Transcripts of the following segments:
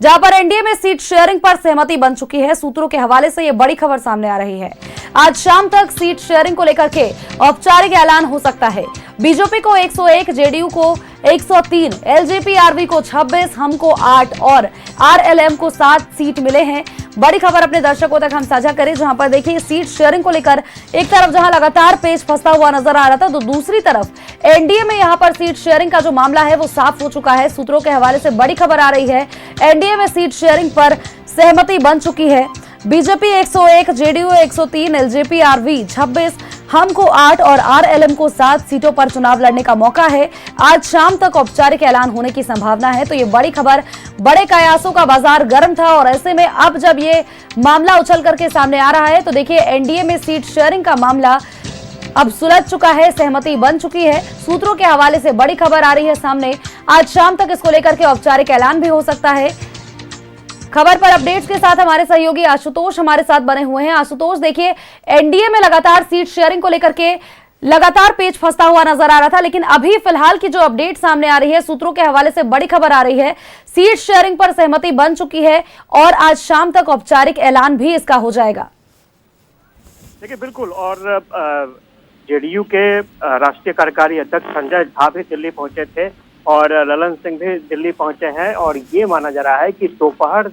जहां पर एनडीए में सीट शेयरिंग पर सहमति बन चुकी है। सूत्रों के हवाले से यह बड़ी खबर सामने आ रही है। आज शाम तक सीट शेयरिंग को लेकर के औपचारिक ऐलान हो सकता है। बीजेपी को 101, जेडीयू को 103, एलजेपी आरवी को 26, हम को 8 और आरएलएम को 7 सीट मिले हैं। बड़ी खबर अपने दर्शकों तक हम साझा करें, जहां पर देखिए सीट शेयरिंग को लेकर एक तरफ जहां लगातार पेच फंसता हुआ नजर आ रहा था, तो दूसरी तरफ एनडीए में यहां पर सीट शेयरिंग का जो मामला है वो साफ हो चुका है। सूत्रों के हवाले से बड़ी खबर आ रही है, एनडीए में सीट शेयरिंग पर सहमति बन चुकी है। बीजेपी 101, जेडीयू 103, एलजेपी आरवी 26, हम को 8 और आरएलएम को 7 सीटों पर चुनाव लड़ने का मौका है। आज शाम तक औपचारिक ऐलान होने की संभावना है। तो ये बड़ी खबर, बड़े कयासों का बाजार गर्म था और ऐसे में अब जब ये मामला उछल करके सामने आ रहा है तो देखिए एनडीए में सीट शेयरिंग का मामला अब सुलझ चुका है, सहमति बन चुकी है। सूत्रों के हवाले से बड़ी खबर आ रही है सामने। आज शाम तक इसको लेकर के औपचारिक ऐलान भी हो सकता है। खबर पर अपडेट्स के साथ हमारे सहयोगी आशुतोष हमारे साथ बने हुए हैं। आशुतोष, देखिए एनडीए में लगातार सीट शेयरिंग को लेकर के लगातार पेच फंसता हुआ नजर आ रहा था, लेकिन अभी फिलहाल की जो अपडेट सामने आ रही है, सूत्रों के हवाले से बड़ी खबर आ रही है, सीट शेयरिंग पर सहमति बन चुकी है और आज शाम तक औपचारिक ऐलान भी इसका हो जाएगा। देखिए बिल्कुल, और जेडीयू के राष्ट्रीय कार्यकारी अध्यक्ष संजय झा भी दिल्ली पहुंचे थे और ललन सिंह भी दिल्ली पहुंचे हैं और ये माना जा रहा है कि दोपहर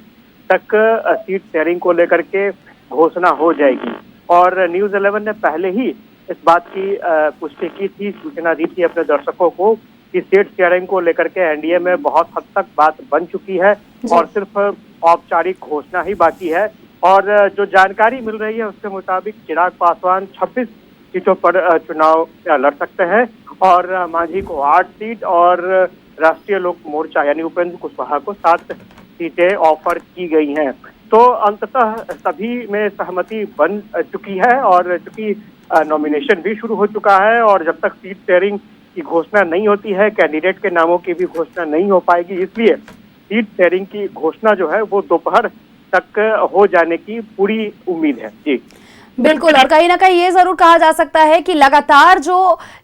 तक सीट शेयरिंग को लेकर के घोषणा हो जाएगी। और न्यूज़ 11 ने पहले ही इस बात की पुष्टि की थी, सूचना दी थी अपने दर्शकों को कि सीट शेयरिंग को लेकर के एनडीए में बहुत हद तक बात बन चुकी है और सिर्फ औपचारिक घोषणा ही बाकी है। और जो जानकारी मिल रही है उसके मुताबिक चिराग पासवान 26 सीटों पर चुनाव लड़ सकते हैं और मांझी को 8 सीट और राष्ट्रीय लोक मोर्चा यानी उपेंद्र कुशवाहा को 7 सीटें ऑफर की गई हैं। तो अंततः सभी में सहमति बन चुकी है और चूंकि नॉमिनेशन भी शुरू हो चुका है और जब तक सीट शेयरिंग की घोषणा नहीं होती है, कैंडिडेट के नामों की भी घोषणा नहीं हो पाएगी, इसलिए सीट शेयरिंग की घोषणा जो है वो दोपहर तक हो जाने की पूरी उम्मीद है। जी बिल्कुल, और कहीं ना कहीं ये जरूर कहा जा सकता है कि लगातार जो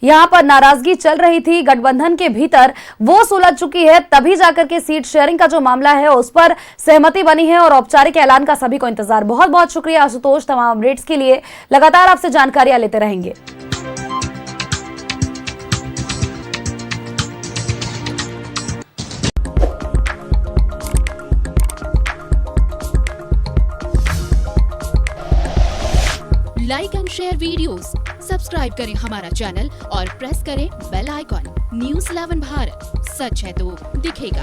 यहाँ पर नाराजगी चल रही थी गठबंधन के भीतर वो सुलझ चुकी है, तभी जाकर के सीट शेयरिंग का जो मामला है उस पर सहमति बनी है और औपचारिक ऐलान का सभी को इंतजार। बहुत बहुत शुक्रिया आशुतोष तमाम अपडेट्स के लिए, लगातार आपसे जानकारियां लेते रहेंगे। Like and share videos, subscribe करें हमारा चैनल और प्रेस करें बेल आइकॉन। न्यूज़ 11 भारत, सच है तो दिखेगा।